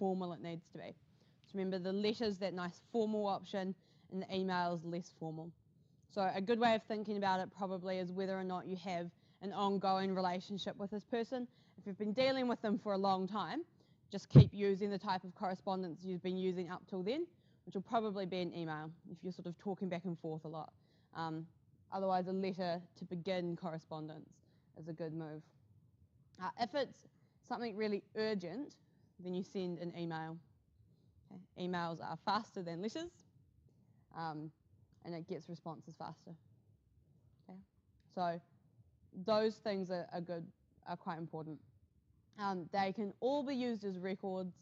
formal it needs to be. So remember, the letter's that nice formal option, and the email's less formal. So a good way of thinking about it probably is whether or not you have an ongoing relationship with this person. If you've been dealing with them for a long time, just keep using the type of correspondence you've been using up till then, which will probably be an email if you're sort of talking back and forth a lot. Otherwise, a letter to begin correspondence is a good move. If it's something really urgent, then you send an email. Okay? Emails are faster than letters, and it gets responses faster. Okay? So those things are quite important. They can all be used as records.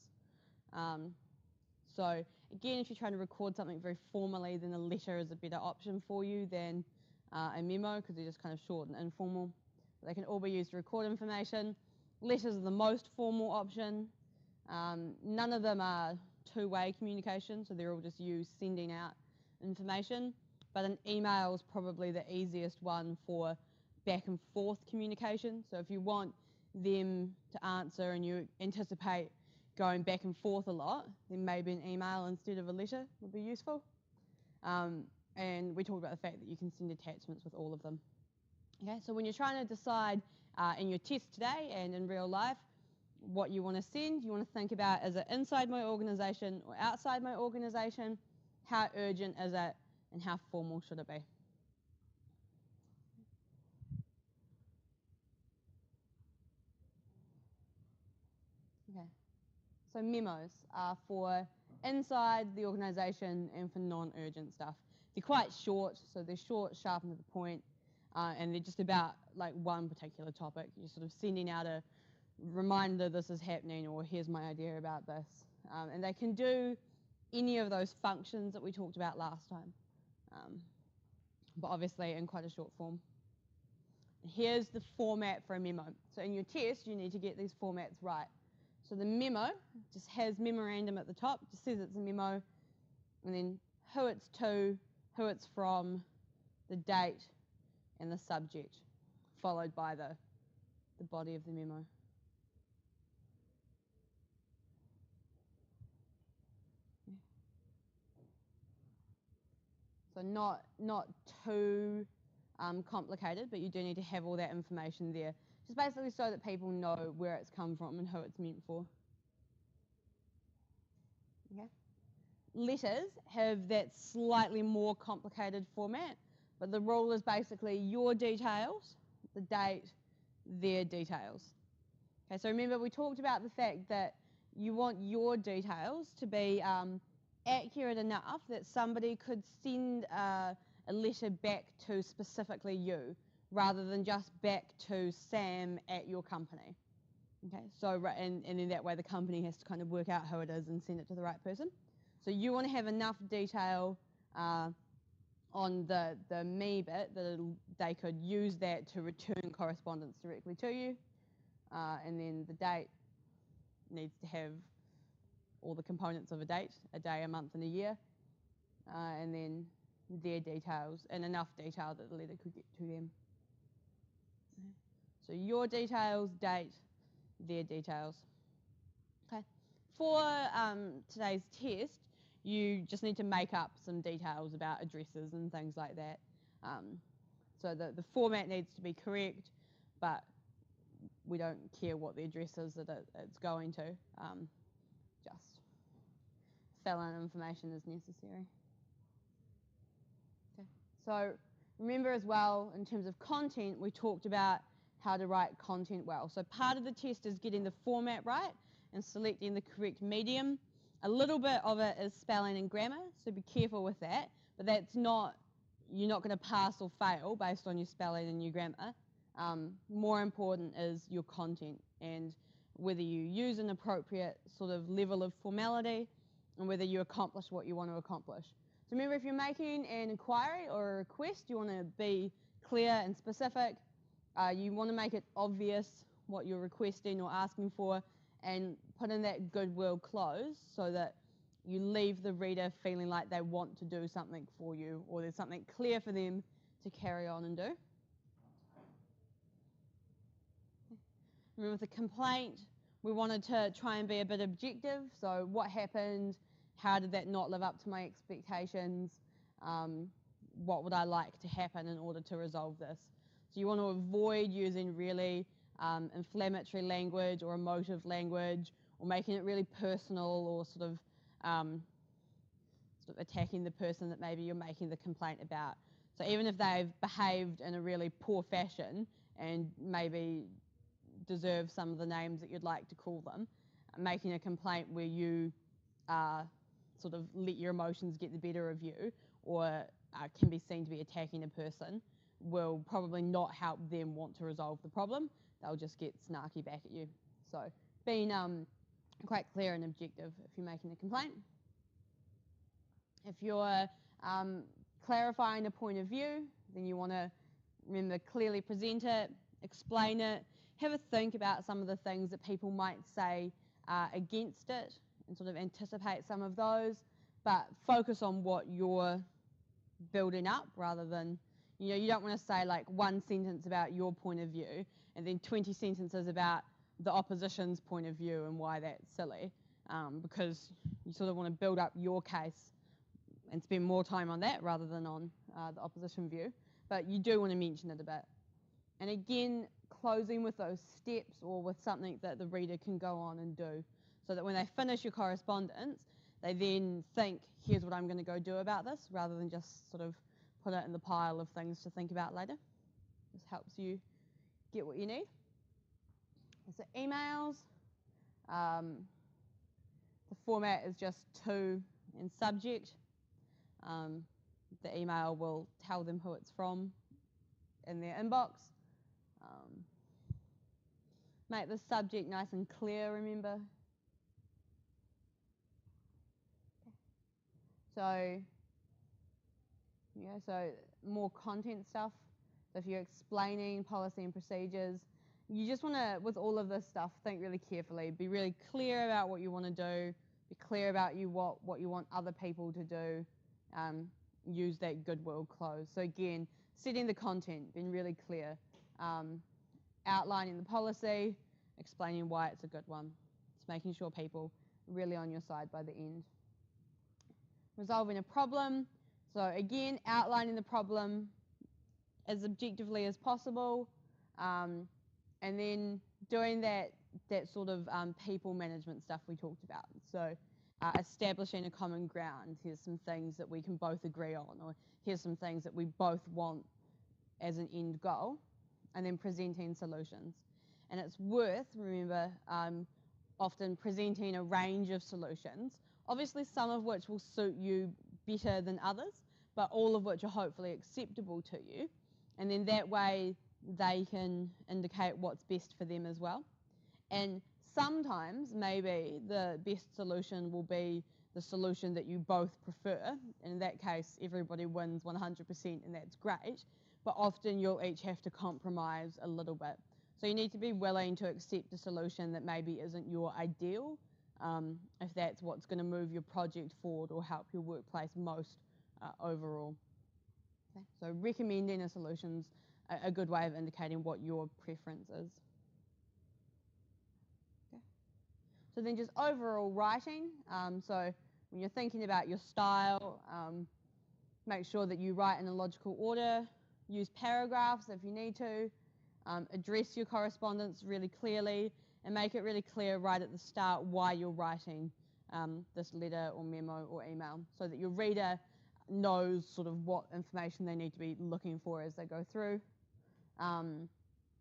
So again, if you're trying to record something very formally, then a letter is a better option for you than a memo, because they're just kind of short and informal. They can all be used to record information. Letters are the most formal option. None of them are two-way communication, so they're all just you sending out information. But an email is probably the easiest one for back and forth communication. So if you want them to answer and you anticipate going back and forth a lot, then maybe an email instead of a letter would be useful. And we talked about the fact that you can send attachments with all of them. Okay, so when you're trying to decide in your test today and in real life what you want to send, you want to think about, is it inside my organisation or outside my organisation? How urgent is it, and how formal should it be? Okay, so memos are for inside the organisation and for non-urgent stuff. They're quite short, so they're short, sharp, and to the point, and they're just about like one particular topic. You're sort of sending out a reminder this is happening, or here's my idea about this. And they can do any of those functions that we talked about last time, but obviously in quite a short form. Here's the format for a memo. So in your test, you need to get these formats right. So the memo just has memorandum at the top, just says it's a memo, and then who it's to, who it's from, the date, and the subject, followed by the body of the memo. So not too complicated, but you do need to have all that information there, just basically so that people know where it's come from and who it's meant for. Okay. Letters have that slightly more complicated format, but the rule is basically your details, the date, their details. Okay, so remember we talked about the fact that you want your details to be accurate enough that somebody could send a letter back to specifically you, rather than just back to Sam at your company. Okay, so and in that way the company has to kind of work out who it is and send it to the right person. So you want to have enough detail on the me bit that they could use that to return correspondence directly to you, and then the date needs to have all the components of a day, a month, and a year, and then their details, and enough detail that the letter could get to them. So your details, date, their details. Okay. For today's test, you just need to make up some details about addresses and things like that. So the format needs to be correct, but we don't care what the address is that it's going to. Just fill in information as necessary. Okay. So remember as well, in terms of content, we talked about how to write content well. So part of the test is getting the format right and selecting the correct medium. A little bit of it is spelling and grammar, so be careful with that. But that's not, you're not going to pass or fail based on your spelling and your grammar. More important is your content and whether you use an appropriate sort of level of formality and whether you accomplish what you want to accomplish. So remember, if you're making an inquiry or a request, you want to be clear and specific. You want to make it obvious what you're requesting or asking for, and put in that goodwill clause so that you leave the reader feeling like they want to do something for you, or there's something clear for them to carry on and do. Remember, with a complaint We wanted to try and be a bit objective. So what happened? How did that not live up to my expectations? What would I like to happen in order to resolve this? So you want to avoid using really inflammatory language or emotive language, or making it really personal, or sort of attacking the person that maybe you're making the complaint about. So even if they've behaved in a really poor fashion and maybe deserve some of the names that you'd like to call them, making a complaint where you sort of let your emotions get the better of you, or can be seen to be attacking a person, will probably not help them want to resolve the problem. They'll just get snarky back at you. So being quite clear and objective if you're making a complaint. If you're clarifying a point of view, then you want to remember clearly present it, explain it, have a think about some of the things that people might say against it, and sort of anticipate some of those, but focus on what you're building up rather than, you don't want to say like one sentence about your point of view and then 20 sentences about the opposition's point of view and why that's silly, because you sort of want to build up your case and spend more time on that rather than on the opposition view. But you do want to mention it a bit. And again, closing with those steps or with something that the reader can go on and do, so that when they finish your correspondence, they then think, here's what I'm going to go do about this, rather than just sort of put it in the pile of things to think about later. This helps you get what you need. So emails, the format is just to and subject. The email will tell them who it's from in their inbox. Make the subject nice and clear, remember. So, so more content stuff. So if you're explaining policy and procedures, you just want to, with all of this stuff, think really carefully. Be really clear about what you want to do. Be clear about what you want other people to do. Use that goodwill clause. So again, setting the content, being really clear. Outlining the policy, explaining why it's a good one. It's making sure people are really on your side by the end. Resolving a problem. So again, outlining the problem as objectively as possible, and then doing that sort of people management stuff we talked about. So establishing a common ground. Here's some things that we can both agree on, or here's some things that we both want as an end goal, and then presenting solutions. And it's worth, remember, often presenting a range of solutions, obviously some of which will suit you better than others, but all of which are hopefully acceptable to you. And then that way they can indicate what's best for them as well. And sometimes maybe the best solution will be the solution that you both prefer. And in that case, everybody wins 100% and that's great. But often you'll each have to compromise a little bit. So you need to be willing to accept a solution that maybe isn't your ideal, if that's what's going to move your project forward or help your workplace most overall. Okay. So recommending a solution's a good way of indicating what your preference is. Okay. So then just overall writing. So when you're thinking about your style, make sure that you write in a logical order. Use paragraphs if you need to. Address your correspondence really clearly and make it really clear right at the start why you're writing this letter or memo or email, so that your reader knows sort of what information they need to be looking for as they go through.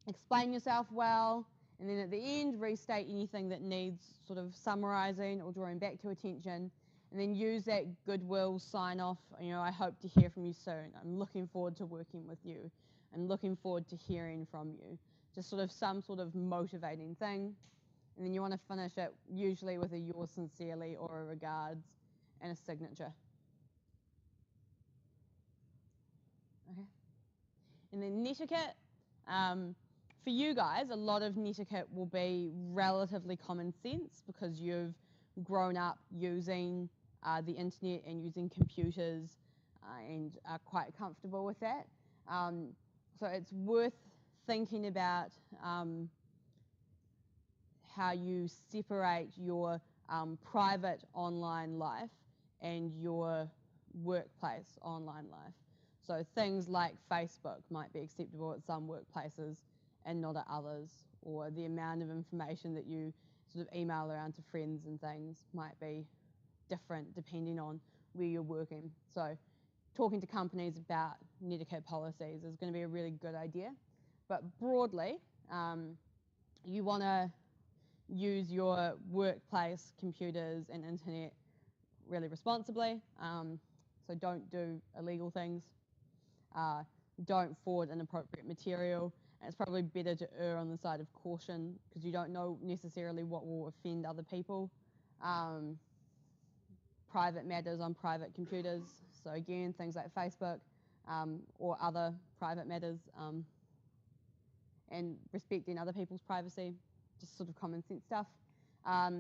Explain yourself well, and then at the end restate anything that needs sort of summarising or drawing back to attention, and then use that goodwill sign off. I hope to hear from you soon. I'm looking forward to working with you. I'm looking forward to hearing from you. Just sort of some sort of motivating thing. And then you want to finish it usually with a yours sincerely or a regards and a signature. Okay. And then netiquette. For you guys, a lot of netiquette will be relatively common sense because you've grown up using the internet and using computers and are quite comfortable with that. So it's worth thinking about how you separate your private online life and your workplace online life. So things like Facebook might be acceptable at some workplaces and not at others, or the amount of information that you sort of email around to friends and things might be different depending on where you're working. So talking to companies about netiquette policies is going to be a really good idea. But broadly, you want to use your workplace computers and internet really responsibly. So don't do illegal things. Don't forward inappropriate material. And it's probably better to err on the side of caution because you don't know necessarily what will offend other people. Private matters on private computers. So again, things like Facebook or other private matters, and respecting other people's privacy, just sort of common sense stuff.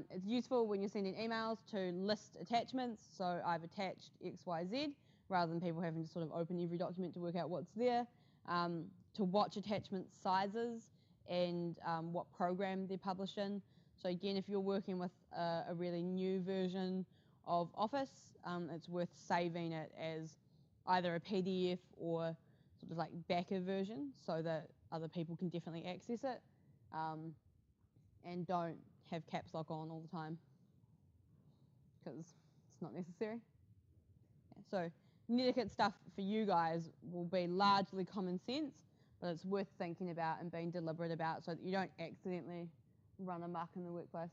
It's useful when you're sending emails to list attachments. So I've attached X, Y, Z, rather than people having to sort of open every document to work out what's there. To watch attachment sizes and what program they're published in. So again, if you're working with a really new version of Office, it's worth saving it as either a PDF or sort of like backer version so that other people can definitely access it. And don't have caps lock on all the time because it's not necessary. Yeah, so netiquette stuff for you guys will be largely common sense, but it's worth thinking about and being deliberate about so that you don't accidentally run amok in the workplace.